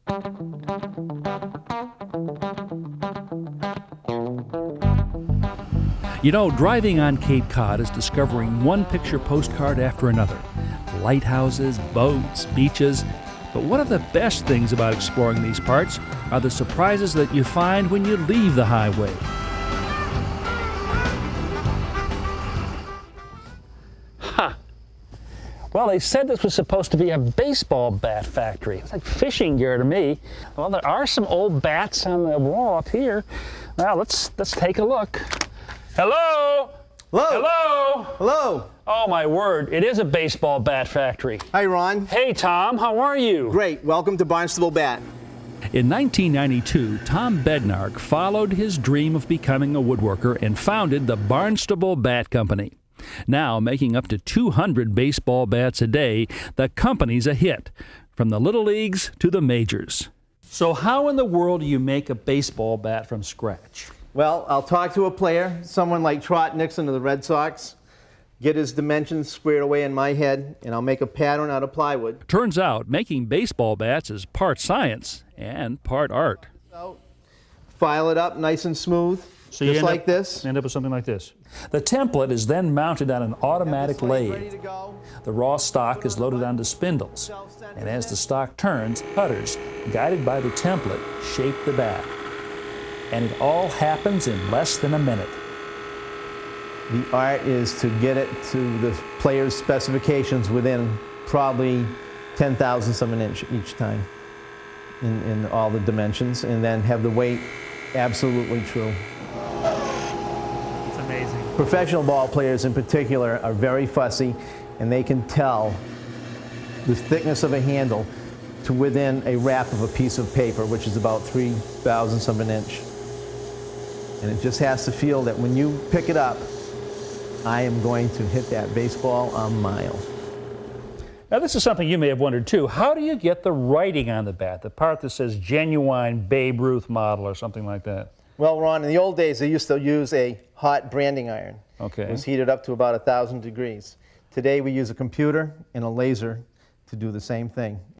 You know, driving on Cape Cod is discovering one picture postcard after another. Lighthouses, boats, beaches. But one of the best things about exploring these parts are the surprises that you find when you leave the highway. Ha! Well, they said this was supposed to be a baseball bat factory. It's like fishing gear to me. Well, there are some old bats on the wall up here. Now, let's take a look. Hello? Hello? Hello? Hello? Oh, my word. It is a baseball bat factory. Hi, Ron. Hey, Tom. How are you? Great. Welcome to Barnstable Bat. In 1992, Tom Bednark followed his dream of becoming a woodworker and founded the Barnstable Bat Company. Now, making up to 200 baseball bats a day, the company's a hit, from the little leagues to the majors. So how in the world do you make a baseball bat from scratch? Well, I'll talk to a player, someone like Trot Nixon of the Red Sox, get his dimensions squared away in my head, and I'll make a pattern out of plywood. Turns out making baseball bats is part science and part art. So, file it up nice and smooth, So just like this. End up with something like this. The template is then mounted on an automatic lathe. The raw stock is loaded onto spindles, and as the stock turns, putters, guided by the template, shape the bat. And it all happens in less than a minute. The art is to get it to the player's specifications within probably 10,000ths of an inch each time in all the dimensions, and then have the weight absolutely true. It's amazing. Professional ball players in particular are very fussy, and they can tell the thickness of a handle to within a wrap of a piece of paper, which is about 3,000ths of an inch. And it just has to feel that when you pick it up, I am going to hit that baseball a mile. Now, this is something you may have wondered too. How do you get the writing on the bat, the part that says genuine Babe Ruth model or something like that? Well, Ron, in the old days, they used to use a hot branding iron. Okay. It was heated up to about 1,000 degrees. Today, we use a computer and a laser to do the same thing.